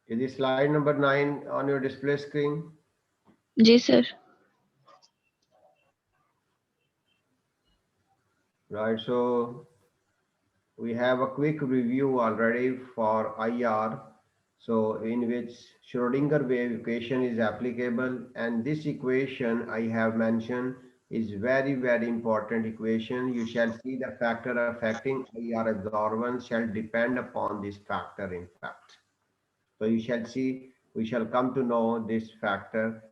Is this slide number 9 on your display screen? जी sir. Right, so we have a quick review already for IR. So in which Schrodinger wave equation is applicable, and this equation I have mentioned is very important equation. You shall see the factor affecting IR absorbance shall depend upon this factor in fact. So you shall see, we shall come to know this factor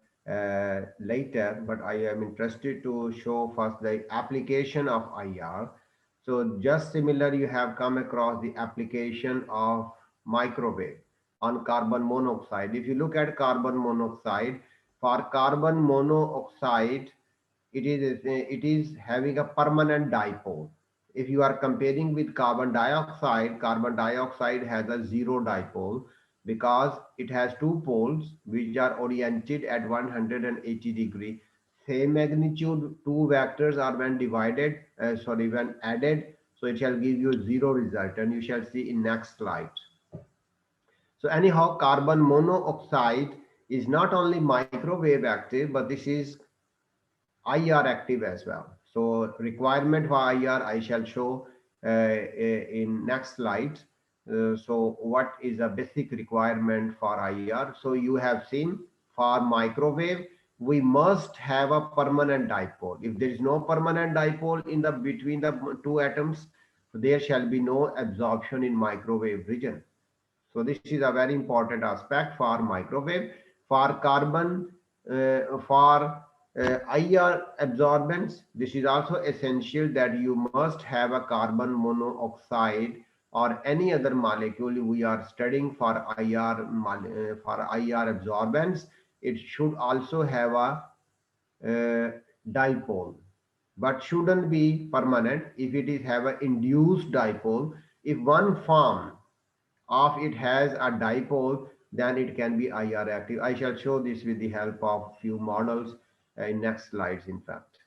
later, but I am interested to show first the application of IR. So just similar, you have come across the application of microwave on carbon monoxide. If you look at carbon monoxide, for carbon monoxide, it is having a permanent dipole. If you are comparing with carbon dioxide has a zero dipole because it has two poles which are oriented at 180 degree. Same magnitude, two vectors are when divided, when added, so it shall give you zero result, and you shall see in next slide. So anyhow, carbon monoxide is not only microwave active, but this is IR active as well. So requirement for IR I shall show in next slide. So what is a basic requirement for IR? So you have seen for microwave, we must have a permanent dipole. If there is no permanent dipole in the between the two atoms, there shall be no absorption in microwave region. So this is a very important aspect for microwave. For carbon, for IR absorbance, this is also essential that you must have a carbon monoxide or any other molecule we are studying for IR absorbance. It should also have a dipole, but shouldn't be permanent. If it is have an induced dipole, if one form of it has a dipole, then it can be IR active. I shall show this with the help of few models in next slides in fact.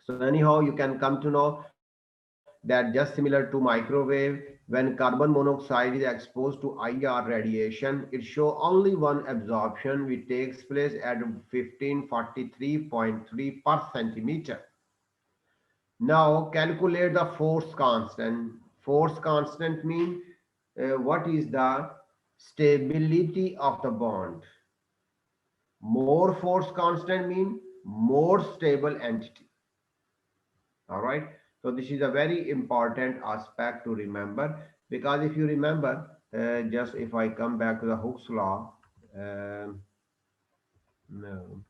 So anyhow, you can come to know that just similar to microwave, when carbon monoxide is exposed to IR radiation, it show only one absorption which takes place at 1543.3 per centimeter. Now calculate the force constant. Force constant means what is the stability of the bond. More force constant mean more stable entity. All right. So this is a very important aspect to remember, because if you remember, just if I come back to the Hooke's law, no,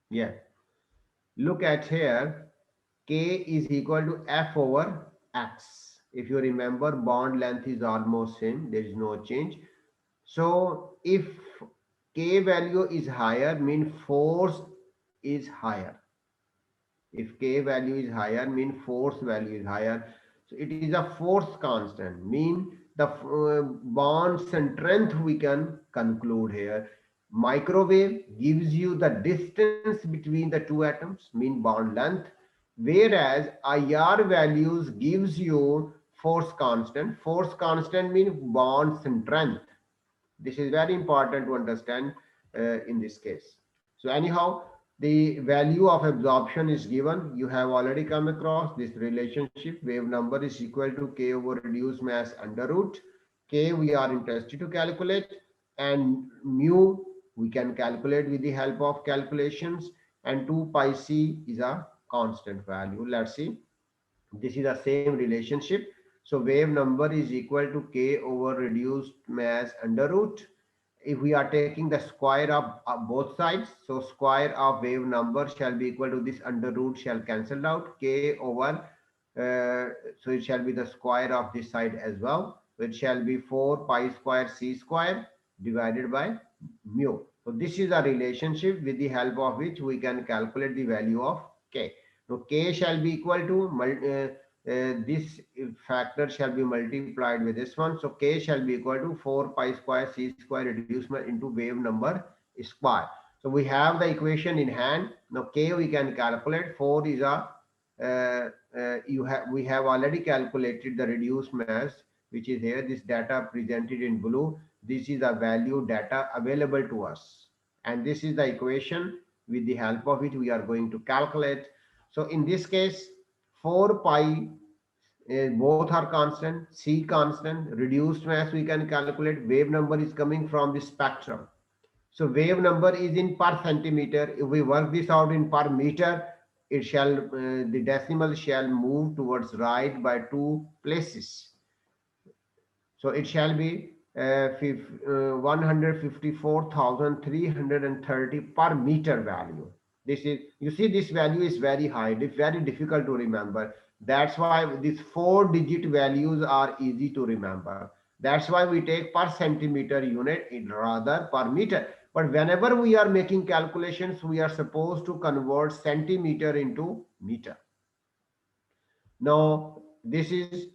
yeah, look at here, K is equal to F over X. If you remember, bond length is almost same. There is no change. So if K value is higher, mean force is higher. If K value is higher, mean force value is higher. So it is a force constant, mean the bond strength we can conclude here. Microwave gives you the distance between the two atoms, mean bond length, whereas IR values gives you force constant. Force constant means bond strength. This is very important to understand in this case. So anyhow, the value of absorption is given. You have already come across this relationship. Wave number is equal to K over reduced mass under root. K we are interested to calculate, and mu we can calculate with the help of calculations, and 2 pi c is a constant value. Let's see. This is the same relationship. So wave number is equal to K over reduced mass under root. If we are taking the square of both sides, so square of wave number shall be equal to this under root shall cancel out K over, so it shall be the square of this side as well. So it shall be 4 pi square c square divided by mu. So this is a relationship with the help of which we can calculate the value of K. So K shall be equal to this factor shall be multiplied with this one. So K shall be equal to 4 pi square c square reduced into wave number square. So we have the equation in hand. Now K we can calculate. 4 is a we have already calculated the reduced mass which is here. This data presented in blue. This is the value data available to us. And this is the equation with the help of which we are going to calculate. So in this case, 4 pi, both are constant, C constant, reduced mass we can calculate, wave number is coming from the spectrum. So wave number is in per centimeter. If we work this out in per meter, it shall the decimal shall move towards right by 2 places. So it shall be 154,330 per meter value. This is, you see, this value is very high. It's very difficult to remember. That's why these 4-digit values are easy to remember. That's why we take per centimeter unit in rather per meter. But whenever we are making calculations, we are supposed to convert centimeter into meter. Now, this is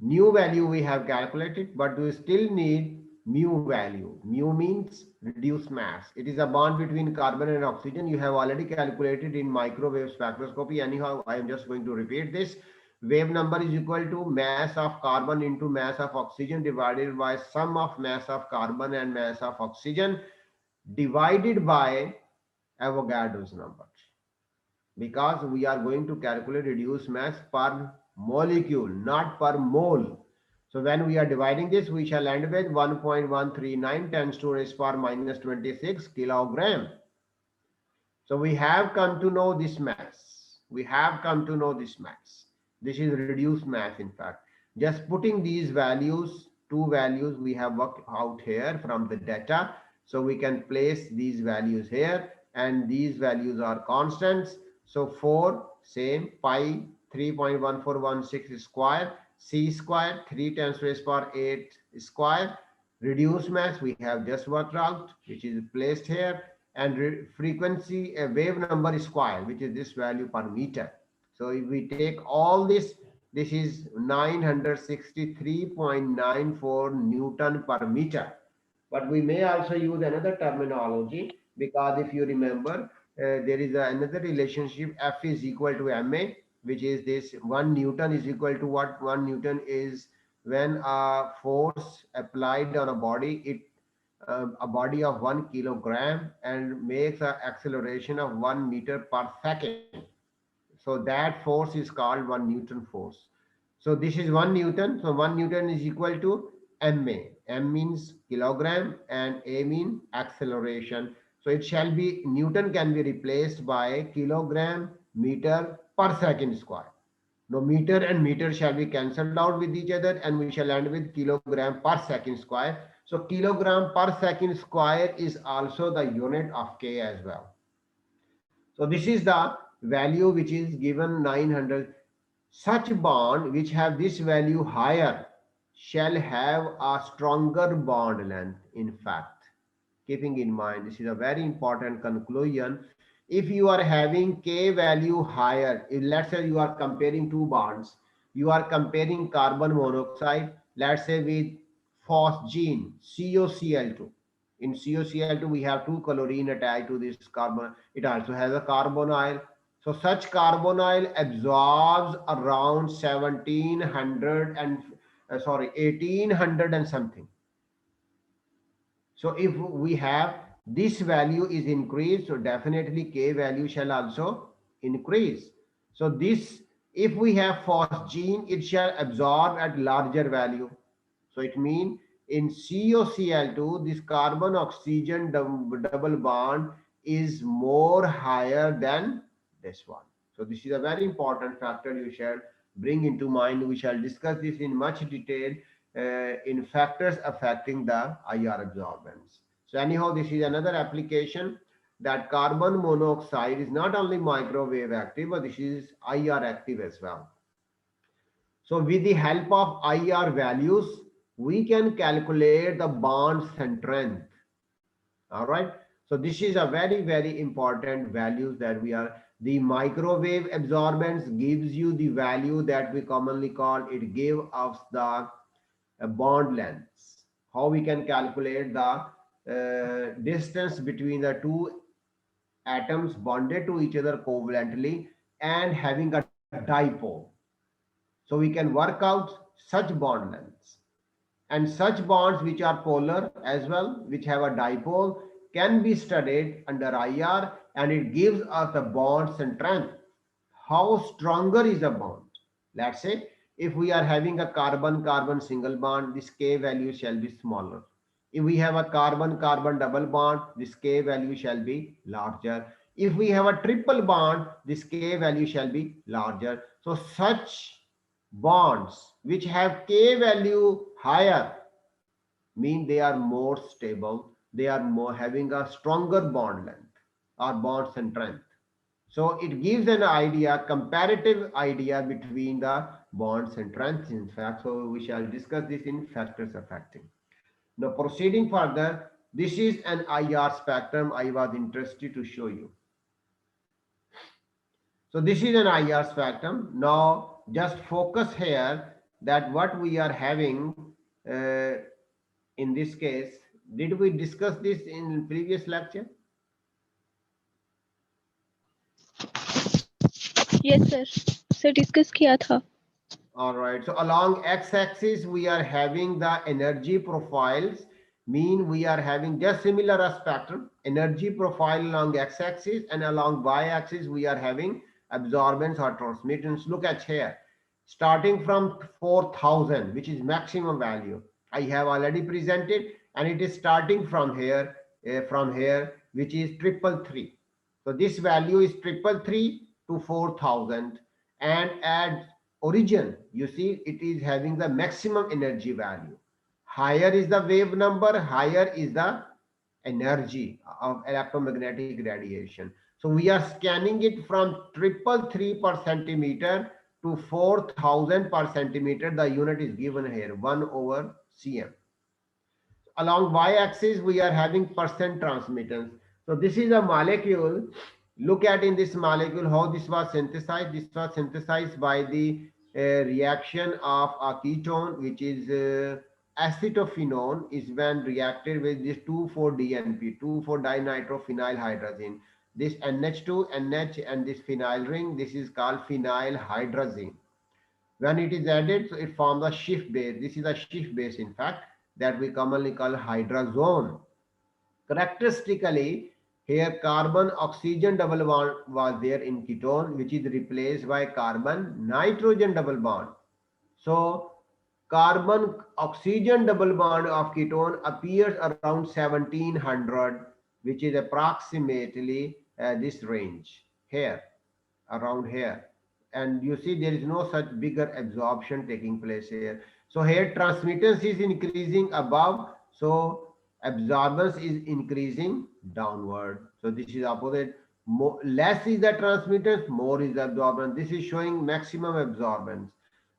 new value we have calculated, but we still need mu value. Mu means reduced mass. It is a bond between carbon and oxygen. You have already calculated in microwave spectroscopy. Anyhow, I am just going to repeat this. Wave number is equal to mass of carbon into mass of oxygen divided by sum of mass of carbon and mass of oxygen divided by Avogadro's number, because we are going to calculate reduced mass per molecule, not per mole. So when we are dividing this, we shall end with 1.139 10 to raise power minus 26 kilogram. So we have come to know this mass. We have come to know this mass. This is reduced mass, in fact. Just putting these values, two values we have worked out here from the data. So we can place these values here, and these values are constants. So 4, same, pi 3.1416 square, c square 3 times raised power 8 square. Reduced mass we have just worked out, which is placed here, and frequency a wave number square, which is this value per meter. So if we take all this, this is 963.94 Newton per meter. But we may also use another terminology, because if you remember, there is another relationship, F is equal to ma, which is this 1 Newton is equal to what? 1 Newton is when a force applied on a body, a body of 1 kilogram and makes an acceleration of 1 meter per second. So that force is called 1 Newton force. So this is 1 Newton. So 1 Newton is equal to ma. M means kilogram and a mean acceleration. So it shall be, Newton can be replaced by kilogram meter per second square. Now meter and meter shall be cancelled out with each other, and we shall end with kilogram per second square. So kilogram per second square is also the unit of K as well. So this is the value which is given 900. Such bond which have this value higher shall have a stronger bond length, in fact. Keeping in mind, this is a very important conclusion. If you are having K value higher, if let's say you are comparing two bonds, you are comparing carbon monoxide, let's say with phosgene, COCl2. In COCl2, we have two chlorine attached to this carbon. It also has a carbonyl. So such carbonyl absorbs around 1700 and 1800 and something. So if we have this value is increased, so definitely K value shall also increase. So this, if we have phosgene, it shall absorb at larger value. So it means in COCl2, this carbon oxygen double bond is more higher than this one. So this is a very important factor you shall bring into mind. We shall discuss this in much detail in factors affecting the IR absorbance. So anyhow, this is another application that carbon monoxide is not only microwave active, but this is IR active as well. So with the help of IR values, we can calculate the bond strength. All right. So this is a very, very important values that we are, the microwave absorbance gives you the value that we commonly call, it give us the bond lengths. How we can calculate the distance between the two atoms bonded to each other covalently and having a dipole. So we can work out such bond lengths. And such bonds which are polar as well, which have a dipole, can be studied under IR, and it gives us the bond strength. How stronger is a bond? Let's say if we are having a carbon-carbon single bond, this K value shall be smaller. If we have a carbon-carbon double bond, this K value shall be larger. If we have a triple bond, this K value shall be larger. So such bonds which have K value higher mean they are more stable, they are more having a stronger bond length or bond strength. So it gives an idea, comparative idea between the bonds and strengths, in fact. So we shall discuss this in factors affecting. Now proceeding further, this is an IR spectrum I was interested to show you. So this is an IR spectrum. Now just focus here that what we are having uh, in this case, did we discuss this in previous lecture? Yes sir sir discuss किया था. All right. So along x-axis, we are having the energy profiles. Mean we are having just similar as spectrum. Energy profile along x-axis, and along y-axis, we are having absorbance or transmittance. Look at here. Starting from 4000, which is maximum value. I have already presented, and it is starting from here, which is triple three. So this value is triple three to 4000, and at origin, you see it is having the maximum energy value. Higher is the wave number, higher is the energy of electromagnetic radiation. So we are scanning it from triple three per centimeter to 4000 per centimeter. The unit is given here, 1 over cm. Along y-axis, we are having percent transmittance. So this is a molecule. Look at in this molecule how this was synthesized. This was synthesized by the reaction of a ketone, which is acetophenone, is when reacted with this 2,4-DNP, 2,4-dinitrophenylhydrazine. This NH2, NH, and this phenyl ring, this is called phenylhydrazine. When it is added, so it forms a Schiff base. This is a Schiff base, in fact, that we commonly call hydrazone. Characteristically, here carbon oxygen double bond was there in ketone, which is replaced by carbon nitrogen double bond. So carbon oxygen double bond of ketone appears around 1700, which is approximately this range here, around here. And you see there is no such bigger absorption taking place here. So here transmittance is increasing above, so absorbance is increasing downward. So this is opposite. More, less is the transmittance, more is the absorbance. This is showing maximum absorbance.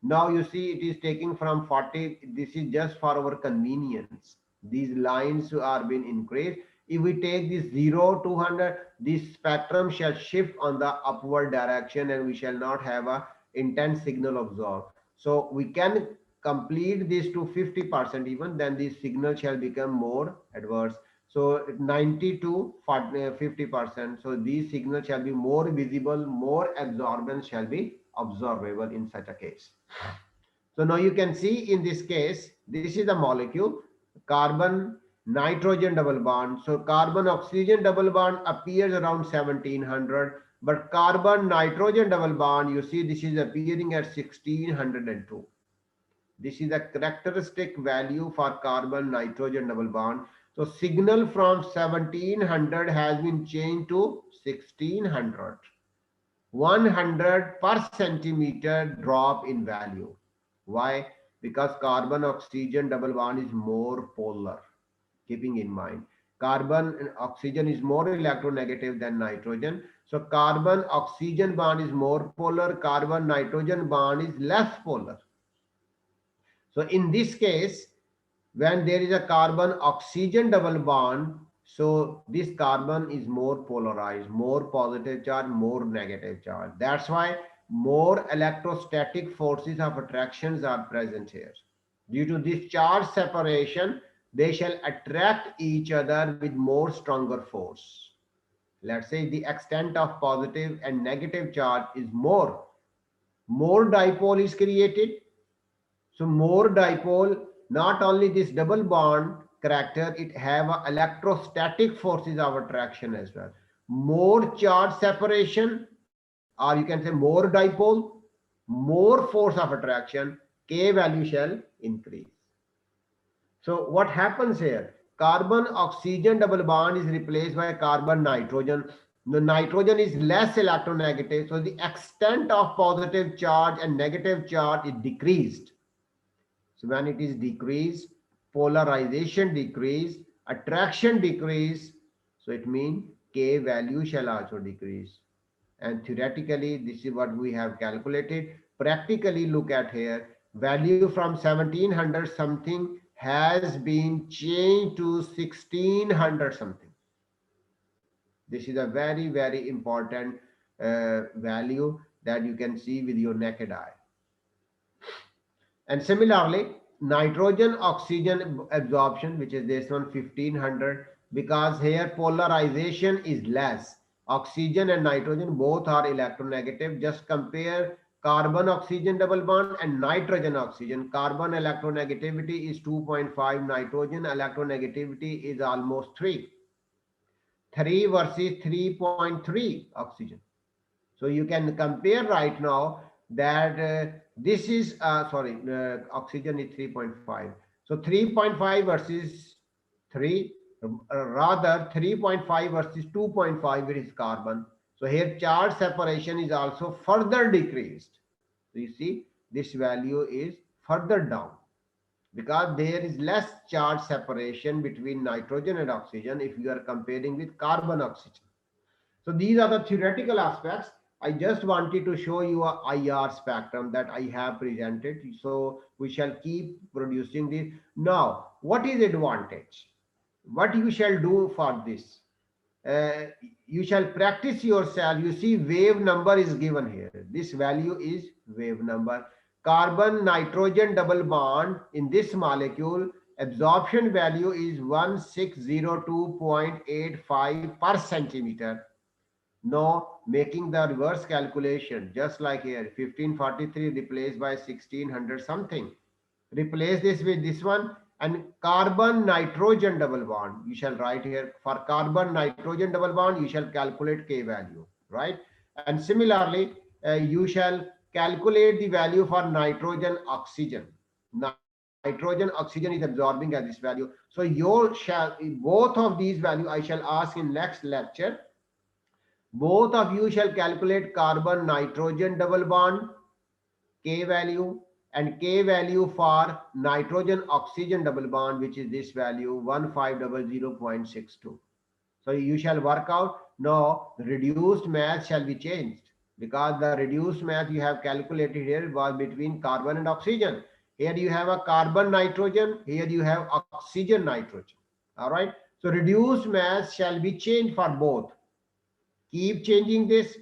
Now you see it is taking from 40. This is just for our convenience. These lines are being increased. If we take this 0 200, this spectrum shall shift on the upward direction, and we shall not have a intense signal absorbed. So we can complete this to 50% even, then this signal shall become more adverse. So 90 to 50%. So these signals shall be more visible, more absorbance shall be observable in such a case. So now you can see in this case, this is the molecule, carbon nitrogen double bond. So carbon oxygen double bond appears around 1700, but carbon nitrogen double bond, you see this is appearing at 1602. This is a characteristic value for carbon nitrogen double bond. So signal from 1700 has been changed to 1600. 100 per centimeter drop in value. Why? Because carbon oxygen double bond is more polar. Keeping in mind, carbon and oxygen is more electronegative than nitrogen. So carbon oxygen bond is more polar, carbon nitrogen bond is less polar. So in this case, when there is a carbon oxygen double bond, so this carbon is more polarized, more positive charge, more negative charge. That's why more electrostatic forces of attractions are present here. Due to this charge separation, they shall attract each other with more stronger force. Let's say the extent of positive and negative charge is more dipole is created. So more dipole Not only this double bond character, it have a electrostatic forces of attraction as well. More charge separation, or you can say more dipole, more force of attraction, K value shall increase. So what happens here? Carbon oxygen double bond is replaced by carbon nitrogen. The nitrogen is less electronegative, so the extent of positive charge and negative charge is decreased. So when it is decreased, polarization decrease, attraction decrease. So it means K value shall also decrease. And theoretically, this is what we have calculated. Practically, look at here, value from 1700 something has been changed to 1600 something. This is a very, very important value that you can see with your naked eye. And similarly, nitrogen oxygen absorption, which is this one 1500, because here polarization is less. Oxygen and nitrogen both are electronegative. Just compare carbon oxygen double bond and nitrogen oxygen. Carbon electronegativity is 2.5, nitrogen electronegativity is almost 3. 3 versus 3.3 oxygen. So you can compare right now that this is, oxygen is 3.5. So 3.5 versus 3, rather 3.5 versus 2.5, it is carbon. So here charge separation is also further decreased. So you see this value is further down, because there is less charge separation between nitrogen and oxygen if you are comparing with carbon oxygen. So these are the theoretical aspects. I just wanted to show you a IR spectrum that I have presented. So we shall keep producing this. Now, what is advantage? What you shall do for this? Uh, you shall practice yourself. You see wave number is given here. This value is wave number. Carbon nitrogen double bond in this molecule, absorption value is 1602.85 per centimeter. Now making the reverse calculation, just like here, 1543 replaced by 1600 something. Replace this with this one, and carbon nitrogen double bond. You shall write here for carbon nitrogen double bond, you shall calculate K value, right? And similarly, you shall calculate the value for nitrogen oxygen. Nitrogen oxygen is absorbing at this value. So you shall, both of these value I shall ask in next lecture. Both of you shall calculate carbon nitrogen double bond K value, and K value for nitrogen oxygen double bond, which is this value 1500.62. So you shall work out. Now reduced mass shall be changed, because the reduced mass you have calculated here was between carbon and oxygen. Here you have a carbon nitrogen, here you have oxygen nitrogen. All right. So reduced mass shall be changed for both. Keep changing this,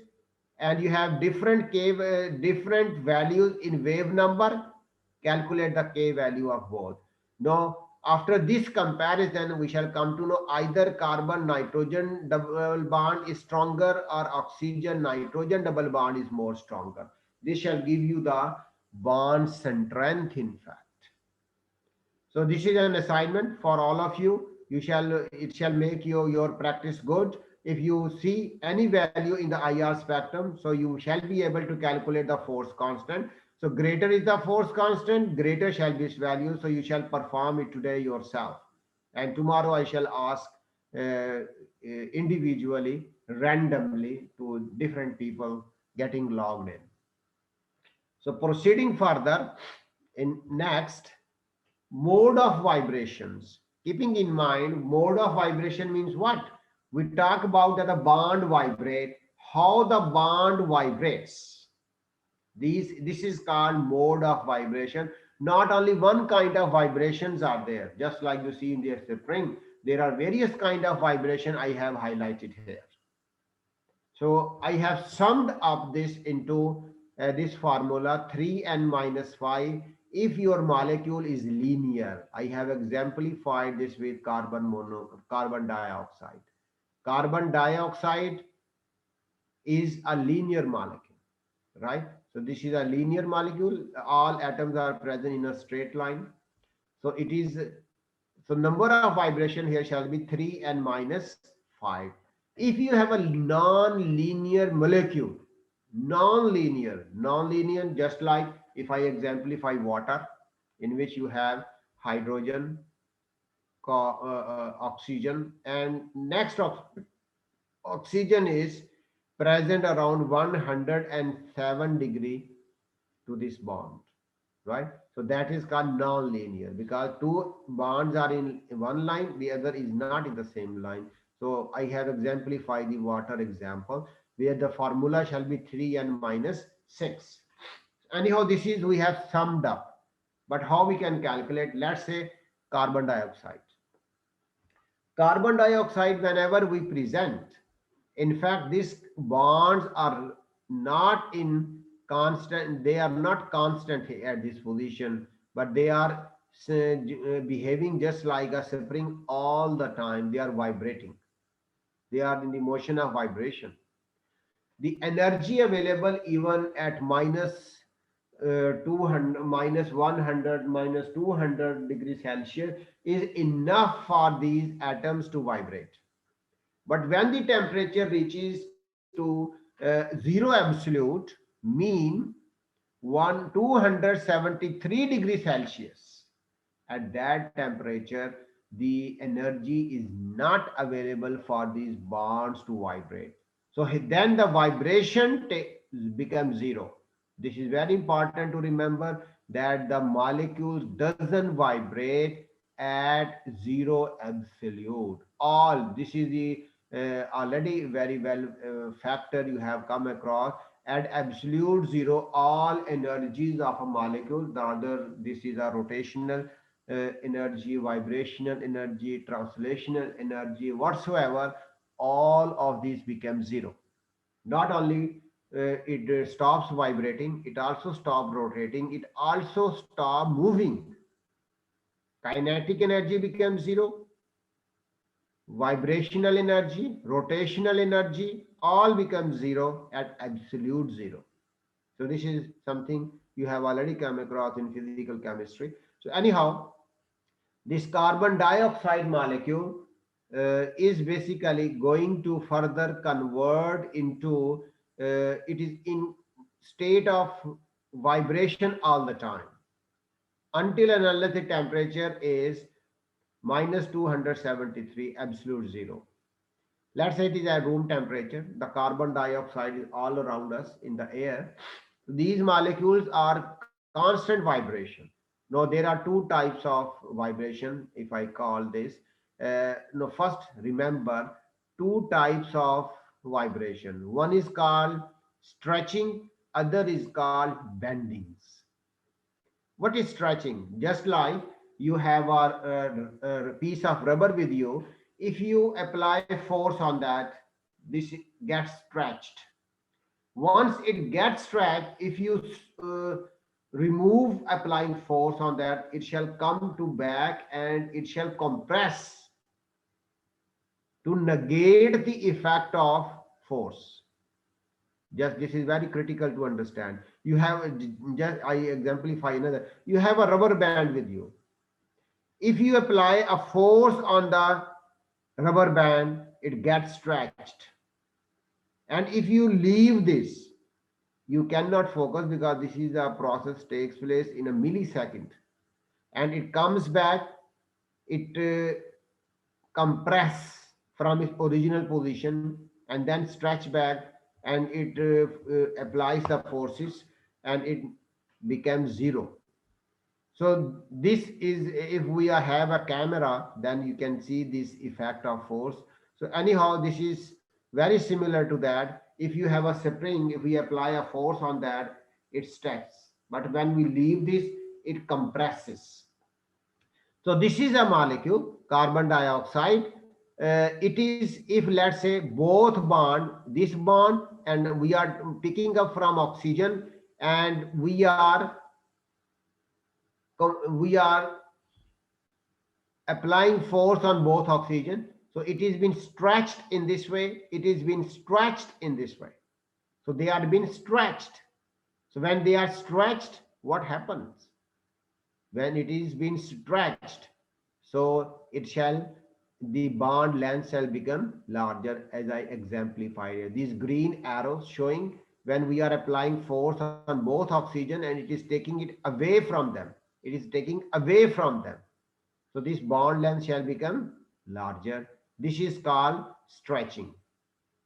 and you have different different values in wave number. Calculate the K value of both. Now after this comparison, we shall come to know either carbon nitrogen double bond is stronger or oxygen nitrogen double bond is more stronger. This shall give you the bond strength in fact. So this is an assignment for all of you. You shall, it shall make your practice good. If you see any value in the IR spectrum, so you shall be able to calculate the force constant. So greater is the force constant, greater shall be its value. So you shall perform it today yourself. And tomorrow I shall ask individually, randomly to different people getting logged in. So proceeding further, in next, mode of vibrations. Keeping in mind, mode of vibration means what? We talk about that the bond vibrate, how the bond vibrates. This is called mode of vibration. Not only one kind of vibrations are there, just like you see in the spring, there are various kind of vibration I have highlighted here. So I have summed up this into this formula 3n minus 5 if your molecule is linear. I have exemplified this with carbon dioxide. Carbon dioxide is a linear molecule, right? So this is a linear molecule. All atoms are present in a straight line. So it is, so number of vibration here shall be 3 and minus 5. If you have a non-linear molecule, non-linear, just like if I exemplify water, in which you have hydrogen, oxygen, and next oxygen is present around 107 degree to this bond, right? So that is called non-linear, because two bonds are in one line, the other is not in the same line. So I have exemplified the water example, where the formula shall be 3 and minus 6. Anyhow, this is, we have summed up. But how we can calculate? Let's say carbon dioxide. Carbon dioxide, whenever we present, in fact, these bonds are not in constant, they are not constant at this position, but they are behaving just like a spring all the time. They are vibrating. They are in the motion of vibration. The energy available even at minus 200, minus 100, minus 200 degrees Celsius is enough for these atoms to vibrate. But when the temperature reaches to zero absolute, mean 273 degrees Celsius, at that temperature, the energy is not available for these bonds to vibrate. So then the vibration becomes zero. This is very important to remember, that the molecules doesn't vibrate at zero absolute. All this is the already very well factor you have come across. At absolute zero, all energies of a molecule, the other, this is a rotational energy, vibrational energy, translational energy, whatsoever, all of these become zero. Not only it stops vibrating, it also stops rotating, it also stops moving. Kinetic energy becomes zero, vibrational energy, rotational energy, all become zero at absolute zero. So this is something you have already come across in physical chemistry. So anyhow, this carbon dioxide molecule is basically going to further convert into, it is in state of vibration all the time, until and unless the temperature is minus 273 absolute zero. Let's say it is a room temperature, the carbon dioxide is all around us in the air. These molecules are constant vibration. Now there are two types of vibration, if I call this. No, first remember, two types of vibration. One is called stretching, other is called bendings. What is stretching? Just like you have a piece of rubber with you, if you apply force on that, this gets stretched. Once it gets stretched, if you uh, remove applying force on that, it shall come to back and it shall compress to negate the effect of force. Just this is very critical to understand. You have just, I exemplify another. You have a rubber band with you. If you apply a force on the rubber band, it gets stretched. And if you leave this, you cannot focus, because this is a process takes place in a millisecond, and it comes back, it compress from its original position and then stretch back, and it applies the forces and it becomes zero. So this is, if we have a camera, then you can see this effect of force. So anyhow, this is very similar to that. If you have a spring, if we apply a force on that, it stretches. But when we leave this, it compresses. So this is a molecule, carbon dioxide. It is, if let's say both bond, this bond, and we are picking up from oxygen, and we are applying force on both oxygen. So it is been stretched in this way, it is been stretched in this way. So they are being stretched. So when they are stretched, what happens? when it is being stretched, so it shall, the bond length shall become larger, as I exemplified here. These green arrows showing when we are applying force on both oxygen and it is taking it away from them. It is taking away from them. So this bond length shall become larger. This is called stretching.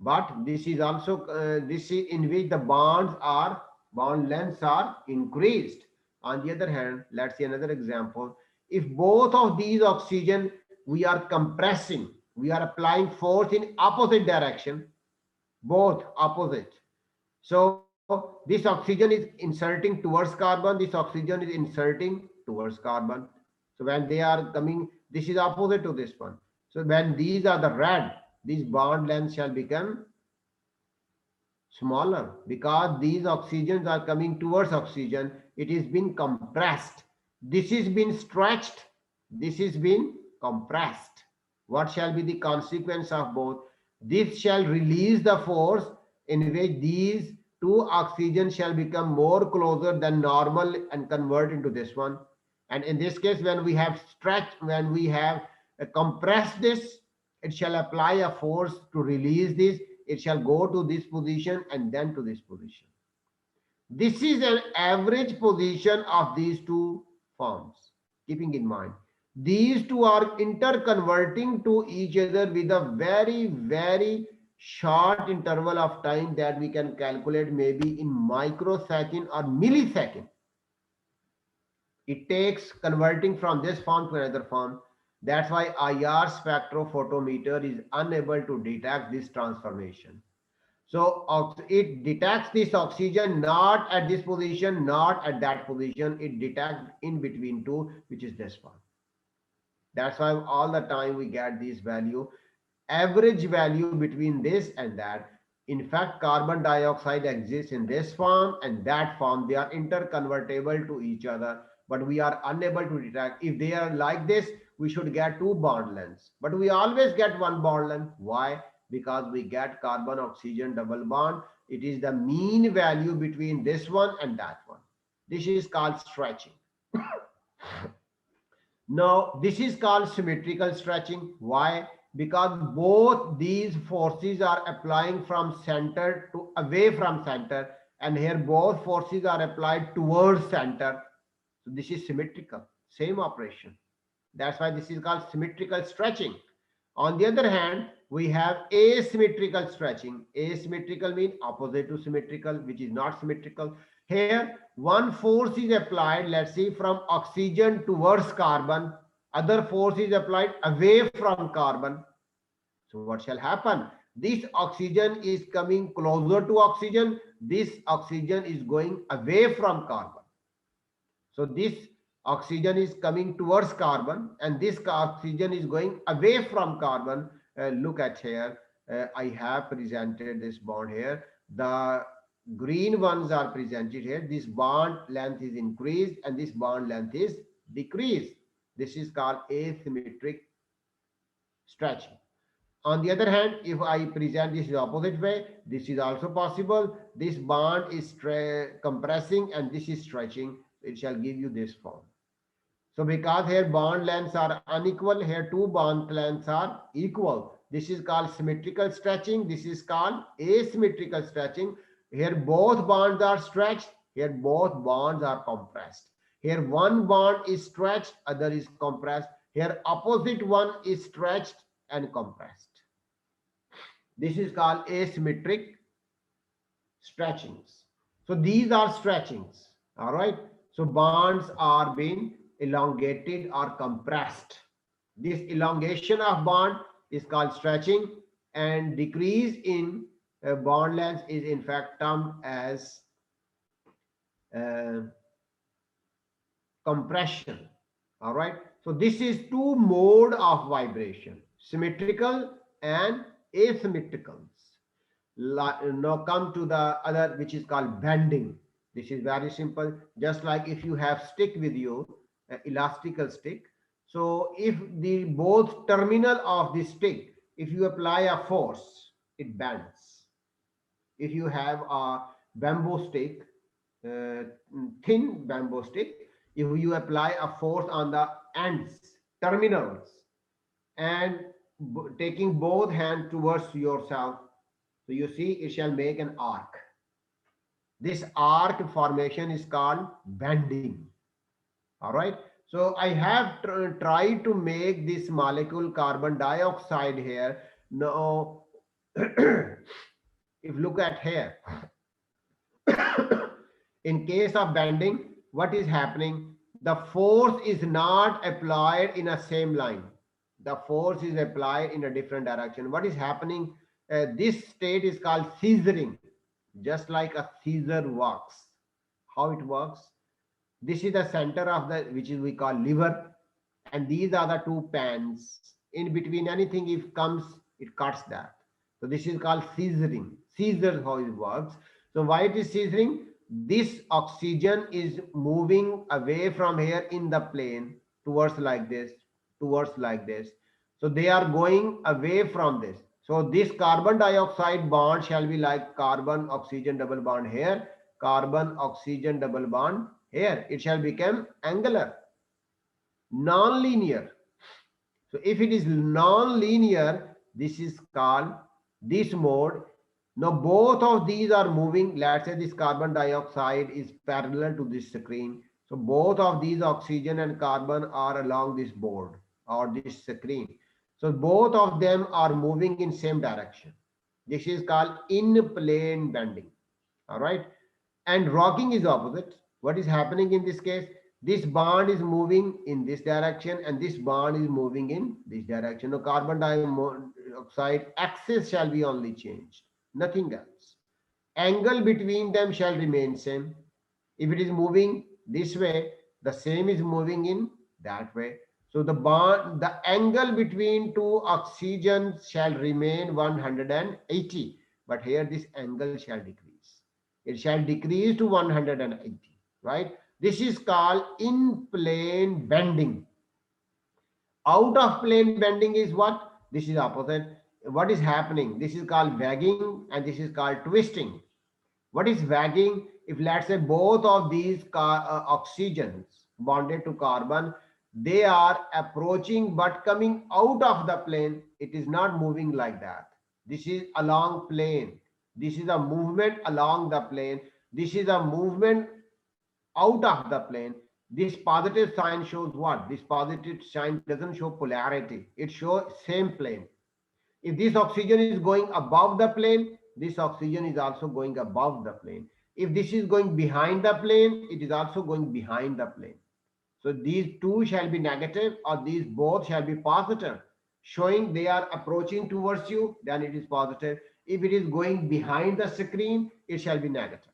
But this is also this is in which the bond lengths are increased. On the other hand, let's see another example. If both of these oxygen we are compressing, we are applying force in opposite direction, both opposite. So this oxygen is inserting towards carbon, this oxygen is inserting towards carbon. So when they are coming, this is opposite to this one. So when these are the red, these bond lengths shall become smaller because these oxygens are coming towards oxygen. It is been compressed. This is been stretched. This is been compressed. What shall be the consequence of both? This shall release the force in which these two oxygens shall become more closer than normal and convert into this one. And in this case, when we have stretched, when we have compressed this, it shall apply a force to release this. It shall go to this position and then to this position. This is an average position of these two forms. Keeping in mind, these two are interconverting to each other with a very, very short interval of time that we can calculate maybe in microsecond or millisecond. It takes converting from this form to another form. That's why IR spectrophotometer is unable to detect this transformation. So it detects this oxygen not at this position, not at that position. It detects in between two, which is this one. That's why all the time we get this value, average value between this and that. In fact, carbon dioxide exists in this form and that form. They are interconvertible to each other, but we are unable to detect. If they are like this, we should get two bond lengths, but we always get one bond length. Why? Because we get carbon oxygen double bond. It is the mean value between this one and that one. This is called stretching. Now, this is called symmetrical stretching. Why? Because both these forces are applying from center to away from center, and here both forces are applied towards center. So this is symmetrical, same operation. That's why this is called symmetrical stretching. On the other hand, we have asymmetrical stretching. Asymmetrical means opposite to symmetrical, which is not symmetrical. Here, one force is applied, let's see, from oxygen towards carbon. Other force is applied away from carbon. So what shall happen? This oxygen is coming closer to oxygen. This oxygen is going away from carbon. So this oxygen is coming towards carbon and this oxygen is going away from carbon. Look at here. I have presented this bond here. The green ones are presented here. This bond length is increased and this bond length is decreased. This is called asymmetric stretching. On the other hand, if I present this the opposite way, this is also possible. This bond is compressing and this is stretching. It shall give you this form. So because here bond lengths are unequal, here two bond lengths are equal. This is called symmetrical stretching. This is called asymmetrical stretching. Here both bonds are stretched. Here both bonds are compressed. Here one bond is stretched, other is compressed. Here opposite one is stretched and compressed. This is called asymmetric stretchings. So these are stretchings. All right. So bonds are being elongated or compressed. This elongation of bond is called stretching, and decrease in bond length is in fact termed as uh, compression. All right. So this is two mode of vibration, symmetrical and asymmetrical. Now come to the other, which is called bending. This is very simple. Just like if you have stick with you, elastical stick. So if the both terminal of the stick, if you apply a force, it bends. If you have a bamboo stick, thin bamboo stick, If you apply a force on the ends, terminals, and taking both hands towards yourself, so you see it shall make an arc. This arc formation is called bending. All right. So I have tried to make this molecule carbon dioxide here. Now, if look at here, in case of bending, what is happening? The force is not applied in a same line. The force is applied in a different direction. What is happening? This state is called scissoring, just like a scissor works. How it works? This is the center of the, which is we call liver, and these are the two pans. In between anything, if comes, it cuts that. So this is called scissoring. Scissors how it works. So why it is scissoring? This oxygen is moving away from here in the plane towards like this, towards like this. So they are going away from this. So this carbon dioxide bond shall be like carbon oxygen double bond here, carbon oxygen double bond here. It shall become angular, non-linear. So if it is non-linear, this is called this mode. Now both of these are moving. Let's say this carbon dioxide is parallel to this screen. So both of these oxygen and carbon are along this board or this screen. So both of them are moving in same direction. This is called in-plane bending. All right. And rocking is opposite. What is happening in this case? This bond is moving in this direction and this bond is moving in this direction. The carbon dioxide axis shall be only changed, nothing else. Angle between them shall remain same. If it is moving this way, the same is moving in that way. So the bond, the angle between two oxygens shall remain 180, but here this angle shall decrease. It shall decrease to 180, right? This is called in plane bending. Out of plane bending is what? This is opposite. What is happening? This is called wagging and this is called twisting. What is wagging? If let's say both of these oxygens bonded to carbon, they are approaching but coming out of the plane. It is not moving like that. This is along plane. This is a movement along the plane. This is a movement out of the plane. This positive sign shows what? This positive sign doesn't show polarity. It shows same plane. If this oxygen is going above the plane, this oxygen is also going above the plane. If this is going behind the plane, it is also going behind the plane. So these two shall be negative or these both shall be positive, showing they are approaching towards you, then it is positive. If it is going behind the screen, it shall be negative.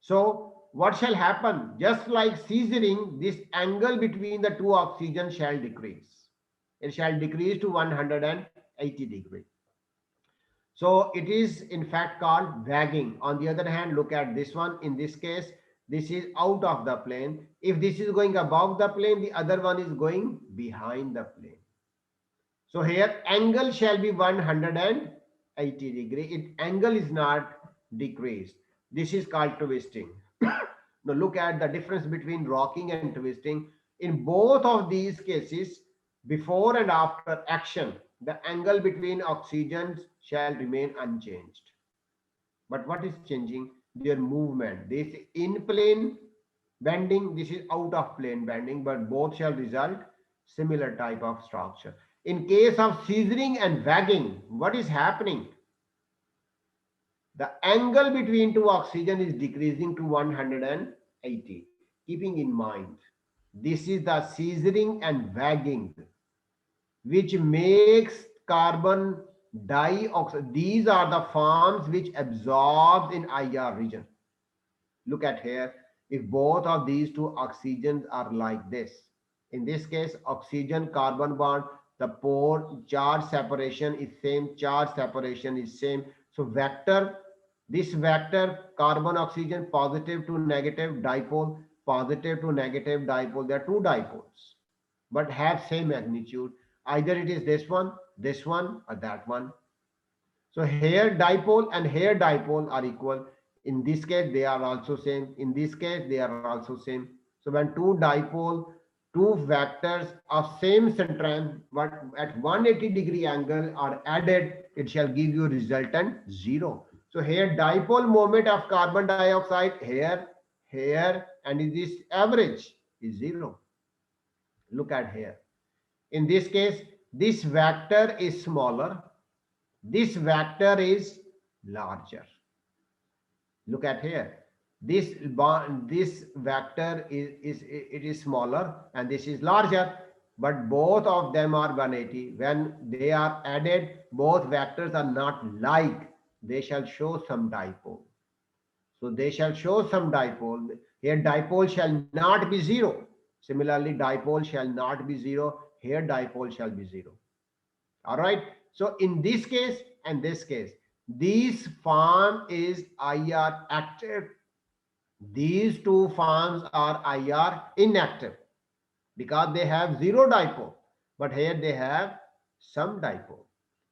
So what shall happen? Just like scissoring, this angle between the two oxygens shall decrease. It shall decrease to 180 degrees. So it is in fact called wagging. On the other hand, look at this one. In this case, this is out of the plane. If this is going above the plane, the other one is going behind the plane. So here angle shall be 180 degree. Angle is not decreased. This is called twisting. Now look at the difference between rocking and twisting. In both of these cases, before and after action, the angle between oxygens shall remain unchanged. But what is changing? Their movement. This in plane bending, this is out of plane bending, but both shall result similar type of structure. In case of scissoring and wagging, what is happening? The angle between two oxygen is decreasing to 180. Keeping in mind, this is the scissoring and wagging, which makes carbon dioxide. These are the forms which absorbs in IR region. Look at here. If both of these two oxygens are like this, in this case, oxygen carbon bond, the pore charge separation is same, charge separation is same. So vector, this vector carbon oxygen positive to negative dipole, positive to negative dipole. There are two dipoles, but have same magnitude. Either it is this one, or that one. So here dipole and here dipole are equal. In this case, they are also same. In this case, they are also same. So when two vectors of same strength but at 180-degree angle are added, it shall give you resultant zero. So here dipole moment of carbon dioxide here, and this average is zero. Look at here. In this case, this vector is smaller, this vector is larger. Look at here. This vector is smaller and this is larger, but both of them are 180. When they are added, both vectors are not like, they shall show some dipole. So they shall show some dipole. Here dipole shall not be zero. Similarly, dipole shall not be zero. Here dipole shall be zero. All right. So in this case and this case, this form is IR active. These two forms are IR inactive because they have zero dipole. But here they have some dipole.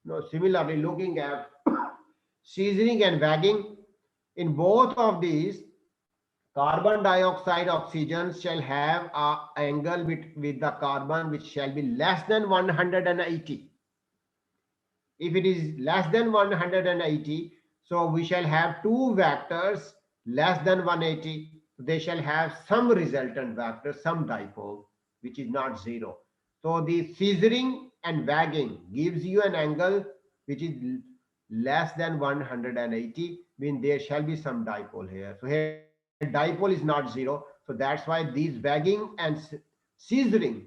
Now, similarly, looking at scissoring and wagging, in both of these, carbon dioxide oxygen shall have an angle with the carbon which shall be less than 180. If it is less than 180, so we shall have two vectors less than 180. They shall have some resultant vector, some dipole, which is not zero. So the scissoring and wagging gives you an angle which is less than 180, mean there shall be some dipole here. So here dipole is not zero. So that's why these wagging and scissoring,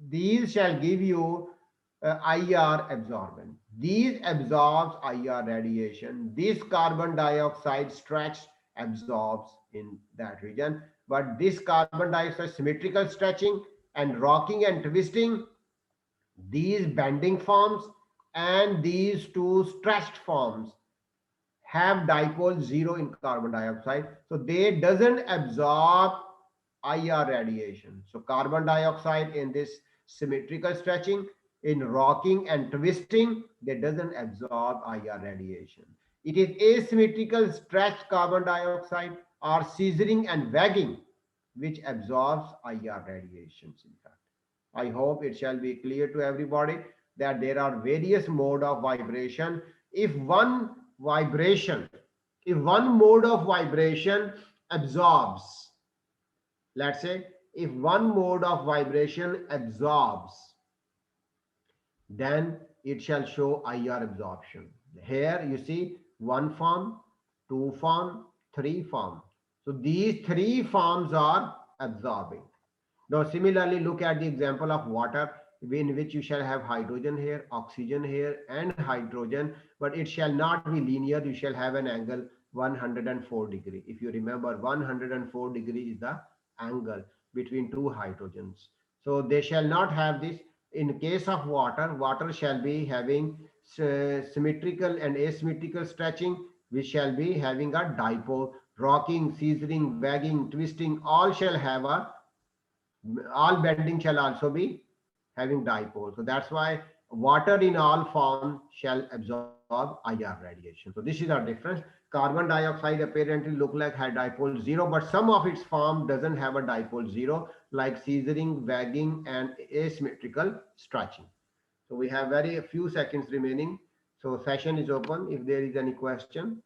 these shall give you IR absorbent. These absorbs IR radiation. This carbon dioxide stretch absorbs in that region. But this carbon dioxide symmetrical stretching and rocking and twisting, these bending forms and these two stretched forms have dipole zero in carbon dioxide. So they doesn't absorb IR radiation. So carbon dioxide in this symmetrical stretching, in rocking and twisting, they doesn't absorb IR radiation. It is asymmetrical stretched carbon dioxide or scissoring and wagging which absorbs IR radiations in fact. I hope it shall be clear to everybody that there are various mode of vibration. If one vibration, if one mode of vibration absorbs, let's say if one mode of vibration absorbs, then it shall show IR absorption. Here you see one form, two form, three form. So these three forms are absorbing. Now similarly look at the example of water, in which you shall have hydrogen here, oxygen here and hydrogen, but it shall not be linear. You shall have an angle 104 degree. If you remember, 104 degree is the angle between two hydrogens. So they shall not have this. In case of water, water shall be having symmetrical and asymmetrical stretching, which shall be having a dipole. Rocking, scissoring, wagging, twisting, all shall have a, all bending shall also be having dipole. So that's why water in all forms shall absorb IR radiation. So this is our difference. Carbon dioxide apparently look like had dipole zero, but some of its form doesn't have a dipole zero, like scissoring, wagging, and asymmetrical stretching. So we have very few seconds remaining. So session is open if there is any question.